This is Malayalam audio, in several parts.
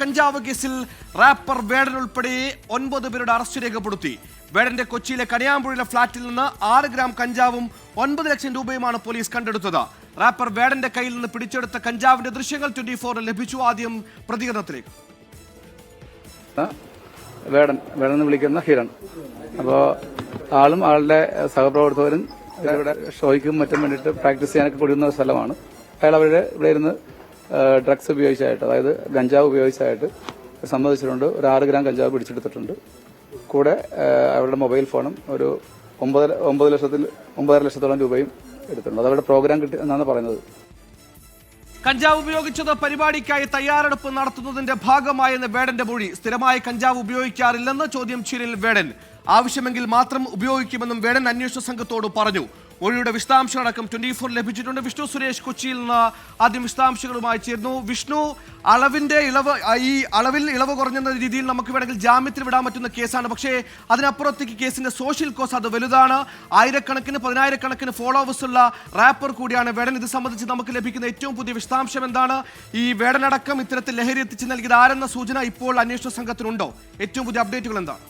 കഞ്ചാവ് കേസിൽ റാപ്പർ വേടൻ ഉൾപ്പെടെ 9 പേരുടെ അറസ്റ്റ് രേഖപ്പെടുത്തി. വേടന്റെ കൊച്ചിയിലെ കണിയാമ്പുഴയിലെ ഫ്ളാറ്റിൽ നിന്ന് 6 ഗ്രാം കഞ്ചാവും 9 ലക്ഷം രൂപയുമാണ് പോലീസ് കണ്ടെടുത്തത്. റാപ്പർ വേടന്റെ കയ്യിൽ നിന്ന് പിടിച്ചെടുത്ത കഞ്ചാവിന്റെ ദൃശ്യങ്ങൾ 24 ലഭിച്ചു. ആദ്യം പ്രതികരണത്തിലേക്ക്. വേടൻ വിളിക്കുന്ന ഹിരൺ. അപ്പോൾ ആളും ആളുടെ സഹപ്രവർത്തകരും ഇവിടെ ഷോയ്ക്കും മറ്റും വേണ്ടിയിട്ട് പ്രാക്ടീസ് ചെയ്യാനൊക്കെ കൊടുക്കുന്ന സ്ഥലമാണ്. അയാൾ ഇവിടെ ഇരുന്ന് ഡ്രഗ്സ് ഉപയോഗിച്ചായിട്ട്, അതായത് ഗഞ്ചാവ് ഉപയോഗിച്ചായിട്ട് സമ്മതിച്ചിട്ടുണ്ട്. ഒരു 6 ഗ്രാം കഞ്ചാവ് പിടിച്ചെടുത്തിട്ടുണ്ട്. കൂടെ അവരുടെ മൊബൈൽ ഫോണും ഒരു 9.5 ലക്ഷത്തോളം രൂപയും എടുത്തിട്ടുണ്ട്. അതവരുടെ പ്രോഗ്രാം കിട്ടി എന്നാണ് പറയുന്നത്. കഞ്ചാവ് ഉപയോഗിച്ചത് പരിപാടിക്കായി തയ്യാറെടുപ്പ് നടത്തുന്നതിന്റെ ഭാഗമായെന്ന് വേടന്റെ മൊഴി. സ്ഥിരമായി കഞ്ചാവ് ഉപയോഗിക്കാറില്ലെന്ന് ചോദ്യം ചെയ്യലിൽ വേടൻ. ആവശ്യമെങ്കിൽ മാത്രം ഉപയോഗിക്കുമെന്നും വേടൻ അന്വേഷണ സംഘത്തോട് പറഞ്ഞു. മൊഴിയുടെ വിശദാംശങ്ങളടക്കം 24 ലഭിച്ചിട്ടുണ്ട്. വിഷ്ണു സുരേഷ് കൊച്ചിയിൽ നിന്ന് ആദ്യം വിശദാംശങ്ങളുമായി ചേർന്നു. വിഷ്ണു, അളവിൽ ഇളവ് കുറഞ്ഞ രീതിയിൽ നമുക്ക് വേണമെങ്കിൽ ജാമ്യത്തിൽ വിടാൻ പറ്റുന്ന കേസാണ്. പക്ഷേ അതിനപ്പുറത്തേക്ക് കേസിന്റെ സോഷ്യൽ കോസ്റ്റ് അത് വലുതാണ്. ആയിരക്കണക്കിന് 10,000-കണക്കിന് ഫോളോവേഴ്സ് ഉള്ള റാപ്പർ കൂടിയാണ് വേടൻ. ഇത് സംബന്ധിച്ച് നമുക്ക് ലഭിക്കുന്ന ഏറ്റവും പുതിയ വിശദാംശം എന്താണ്? ഈ വേടനടക്കം ഇത്തരത്തിൽ ലഹരി എത്തിച്ച് നൽകിയത് ആരെന്ന സൂചന ഇപ്പോൾ അന്വേഷണ സംഘത്തിനുണ്ടോ? ഏറ്റവും പുതിയ അപ്ഡേറ്റുകൾ എന്താണ്?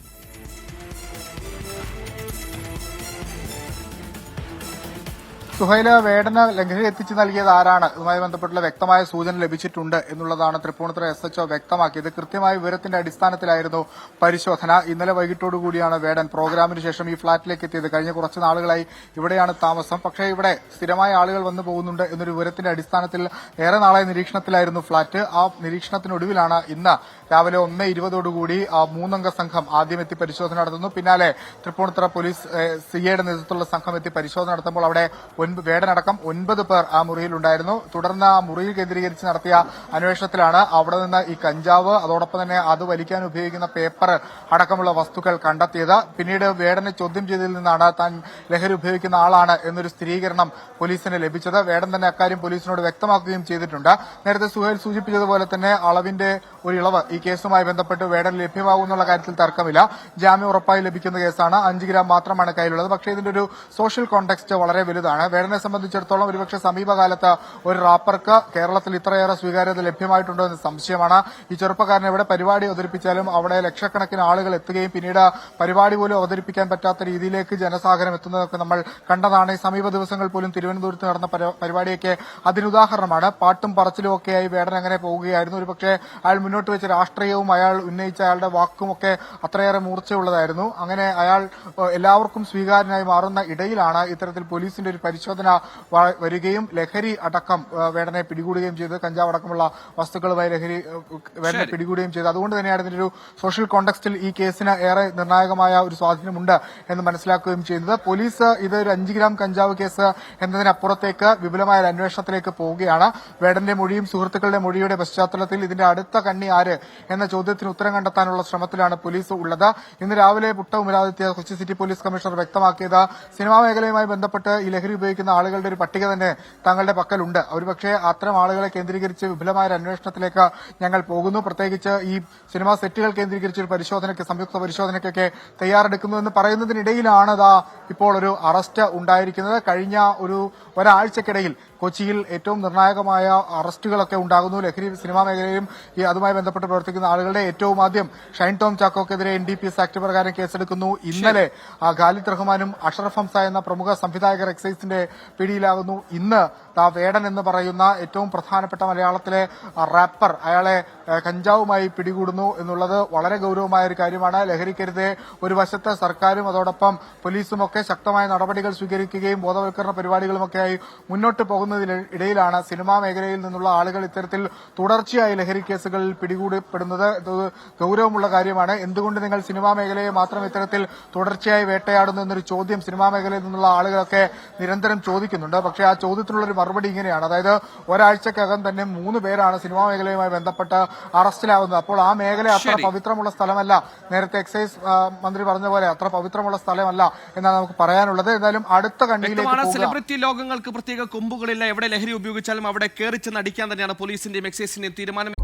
സുഹൈല, വേടന് ലഹരി എത്തിച്ചു നൽകിയത് ആരാണ്? ഇതുമായി ബന്ധപ്പെട്ടുള്ള വ്യക്തമായ സൂചന ലഭിച്ചിട്ടുണ്ട് എന്നുള്ളതാണ് തൃപ്പൂണിത്തുറ SHO വ്യക്തമാക്കിയത്. കൃത്യമായ വിവരത്തിന്റെ അടിസ്ഥാനത്തിലായിരുന്നു പരിശോധന. ഇന്നലെ വൈകിട്ടോടുകൂടിയാണ് വേടൻ പ്രോഗ്രാമിന് ശേഷം ഈ ഫ്ളാറ്റിലേക്ക് എത്തിയത്. കഴിഞ്ഞ കുറച്ച് നാളുകളായി ഇവിടെയാണ് താമസം. പക്ഷേ ഇവിടെ സ്ഥിരമായ ആളുകൾ വന്നു പോകുന്നുണ്ട് എന്നൊരു വിവരത്തിന്റെ അടിസ്ഥാനത്തിൽ ഏറെ നാളെ നിരീക്ഷണത്തിലായിരുന്നു ഫ്ളാറ്റ്. ആ നിരീക്ഷണത്തിനൊടുവിലാണ് ഇന്ന് രാവിലെ 1:20 3-അംഗ സംഘം ആദ്യം എത്തി പരിശോധന നടത്തുന്നു. പിന്നാലെ തൃപ്പൂണിത്തുറ പോലീസ് CAയുടെ നേതൃത്വത്തിലുള്ള സംഘം എത്തി പരിശോധന നടത്തുമ്പോൾ അവിടെ വേടനടക്കം 9 പേർ ആ മുറിയിലുണ്ടായിരുന്നു. തുടർന്ന് ആ മുറിയിൽ കേന്ദ്രീകരിച്ച് നടത്തിയ അന്വേഷണത്തിലാണ് അവിടെ നിന്ന് ഈ കഞ്ചാവ്, അതോടൊപ്പം തന്നെ അത് വലിക്കാൻ ഉപയോഗിക്കുന്ന പേപ്പർ അടക്കമുള്ള വസ്തുക്കൾ കണ്ടെത്തിയത്. പിന്നീട് വേടനെ ചോദ്യം ചെയ്തതിൽ നിന്നാണ് താൻ ലഹരി ഉപയോഗിക്കുന്ന ആളാണ് എന്നൊരു സ്ഥിരീകരണം പോലീസിന് ലഭിച്ചത്. വേടൻ തന്നെ അക്കാര്യം പോലീസിനോട് വ്യക്തമാക്കുകയും ചെയ്തിട്ടുണ്ട്. നേരത്തെ സുഹൈൽ സൂചിപ്പിച്ചതുപോലെ തന്നെ അളവിന്റെ ഒരു ഇളവ് ഈ കേസുമായി ബന്ധപ്പെട്ട് വേടൻ ലഭ്യമാകുന്നുള്ള കാര്യത്തിൽ തർക്കമില്ല. ജാമ്യം ഉറപ്പായി ലഭിക്കുന്ന കേസാണ്. 5 ഗ്രാം മാത്രമാണ് കയ്യിലുള്ളത്. പക്ഷേ ഇതിന്റെ ഒരു സോഷ്യൽ കോണ്ടെക്സ്റ്റ് വളരെ വലുതാണ്. വേടനെ സംബന്ധിച്ചിടത്തോളം ഒരുപക്ഷെ സമീപകാലത്ത് ഒരു റാപ്പർക്ക് കേരളത്തിൽ ഇത്രയേറെ സ്വീകാര്യത ലഭ്യമായിട്ടുണ്ടോ എന്ന് സംശയമാണ്. ഈ ചെറുപ്പക്കാരൻ എവിടെ പരിപാടി അവതരിപ്പിച്ചാലും അവിടെ ലക്ഷക്കണക്കിന് ആളുകൾ എത്തുകയും പിന്നീട് പരിപാടി പോലും അവതരിപ്പിക്കാൻ പറ്റാത്ത രീതിയിലേക്ക് ജനസാഗരം എത്തുന്നതൊക്കെ നമ്മൾ കണ്ടതാണ്. ഈ സമീപ ദിവസങ്ങൾ പോലും തിരുവനന്തപുരത്ത് നടന്ന പരിപാടിയൊക്കെ അതിനുദാഹരണമാണ്. പാട്ടും പറച്ചിലും ഒക്കെയായി വേടൻ അങ്ങനെ പോവുകയായിരുന്നു. ഒരുപക്ഷെ അയാൾ മുന്നോട്ട് വെച്ച രാഷ്ട്രീയവും അയാൾ ഉന്നയിച്ച അയാളുടെ വാക്കുമൊക്കെ അത്രയേറെ മൂർച്ചയുള്ളതായിരുന്നു. അങ്ങനെ അയാൾ എല്ലാവർക്കും സ്വീകാര്യനായി മാറുന്ന ഇടയിലാണ് ഇത്തരത്തിൽ പോലീസിന്റെ ഒരു പരിശോധന വരികയും ലഹരി അടക്കം വേടനെ പിടികൂടുകയും ചെയ്ത്, കഞ്ചാവ് അടക്കമുള്ള വസ്തുക്കളുമായി വേടനെ പിടികൂടുകയും ചെയ്തു. അതുകൊണ്ട് തന്നെയാണ് ഇതിന്റെ ഒരു സോഷ്യൽ കോണ്ടെക്സ്റ്റിൽ ഈ കേസിന് ഏറെ നിർണായകമായ ഒരു സ്വാധീനമുണ്ട് എന്ന് മനസ്സിലാക്കുകയും ചെയ്യുന്നത്. പോലീസ് ഇത് ഒരു 5 ഗ്രാം കഞ്ചാവ് കേസ് എന്നതിനപ്പുറത്തേക്ക് വിപുലമായ ഒരു അന്വേഷണത്തിലേക്ക് പോവുകയാണ്. വേടന്റെ മൊഴിയും സുഹൃത്തുക്കളുടെ മൊഴിയുടെ പശ്ചാത്തലത്തിൽ ഇതിന്റെ അടുത്ത കണ്ണി ആര് എന്ന ചോദ്യത്തിന് ഉത്തരം കണ്ടെത്താനുള്ള ശ്രമത്തിലാണ് പോലീസ് ഉള്ളത്. ഇന്ന് രാവിലെ പുട്ടവുമില്ലാതെത്തിയ കൊച്ചി സിറ്റി പോലീസ് കമ്മീഷണർ വ്യക്തമാക്കിയത് സിനിമാ മേഖലയുമായി ബന്ധപ്പെട്ട് ഈ ലഹരി ഉപയോഗിക്കുന്ന ആളുകളുടെ ഒരു പട്ടിക തന്നെ തങ്ങളുടെ പക്കലുണ്ട്. ഒരുപക്ഷെ അത്തരം ആളുകളെ കേന്ദ്രീകരിച്ച് വിപുലമായ ഒരു അന്വേഷണത്തിലേക്ക് ഞങ്ങൾ പോകുന്നു. പ്രത്യേകിച്ച് ഈ സിനിമാ സെറ്റുകൾ കേന്ദ്രീകരിച്ച് ഒരു പരിശോധനയ്ക്ക്, സംയുക്ത പരിശോധനയ്ക്കൊക്കെ തയ്യാറെടുക്കുന്നു എന്ന് പറയുന്നതിനിടയിലാണ് ഇപ്പോൾ ഒരു അറസ്റ്റ് ഉണ്ടായിരിക്കുന്നത്. കഴിഞ്ഞ ഒരാഴ്ചക്കിടയിൽ കൊച്ചിയിൽ ഏറ്റവും നിർണായകമായ അറസ്റ്റുകളൊക്കെ ഉണ്ടാകുന്നു. ലഹരി സിനിമാ മേഖലയിലും ഈ അതുമായി ബന്ധപ്പെട്ട് പ്രവർത്തിക്കുന്ന ആളുകളുടെ ഏറ്റവും ആദ്യം ഷൈൻ ടോം ചാക്കോക്കെതിരെ NDPS ആക്ട് പ്രകാരം കേസെടുക്കുന്നു. ഇന്നലെ ഖാലിദ് റഹ്മാനും അഷറഫ് ഹംസ എന്ന പ്രമുഖ സംവിധായകർ എക്സൈസിന്റെ പിടിയിലാകുന്നു. ഇന്ന് വേടൻ എന്ന് പറയുന്ന ഏറ്റവും പ്രധാനപ്പെട്ട മലയാളത്തിലെ റാപ്പർ, അയാളെ കഞ്ചാവുമായി പിടികൂടുന്നു എന്നുള്ളത് വളരെ ഗൌരവമായ ഒരു കാര്യമാണ്. ലഹരിക്കെതിരെ ഒരു വശത്ത് സർക്കാരും അതോടൊപ്പം പോലീസും ഒക്കെ ശക്തമായ നടപടികൾ സ്വീകരിക്കുകയും ബോധവൽക്കരണ പരിപാടികളുമൊക്കെയായി മുന്നോട്ട് പോകുന്നതിനിടയിലാണ് സിനിമാ മേഖലയിൽ നിന്നുള്ള ആളുകൾ ഇത്തരത്തിൽ തുടർച്ചയായി ലഹരി കേസുകളിൽ പിടികൂടപ്പെടുന്നത്. ഗൌരവമുള്ള കാര്യമാണ്. എന്തുകൊണ്ട് നിങ്ങൾ സിനിമാ മേഖലയെ മാത്രം ഇത്തരത്തിൽ തുടർച്ചയായി വേട്ടയാടുന്നു എന്നൊരു ചോദ്യം സിനിമാ മേഖലയിൽ നിന്നുള്ള ആളുകളൊക്കെ നിരന്തരം ചോദിക്കുന്നുണ്ട്. പക്ഷേ ആ ചോദ്യത്തിനുള്ളൊരു മറുപടി ഇങ്ങനെയാണ്. അതായത് ഒരാഴ്ചക്കകം തന്നെ 3 പേരാണ് സിനിമാ മേഖലയുമായി ബന്ധപ്പെട്ട് അറസ്റ്റിലാവുന്നത്. അപ്പോൾ ആ മേഖല അത്ര പവിത്രമുള്ള സ്ഥലമല്ല. നേരത്തെ എക്സൈസ് മന്ത്രി പറഞ്ഞ പോലെ അത്ര പവിത്രമുള്ള സ്ഥലമല്ല എന്നാണ് നമുക്ക് പറയാനുള്ളത്. എന്തായാലും അടുത്ത കണ്ണിയിലേക്ക് സെലിബ്രിറ്റി ലോകങ്ങൾക്ക് പ്രത്യേക കൊമ്പുകളില്ല. എവിടെ ലഹരി ഉപയോഗിച്ചാലും അവിടെ കയറിച്ചെന്ന് അടിക്കാൻ തന്നെയാണ് പോലീസിന്റെയും എക്സൈസിന്റെയും തീരുമാനം.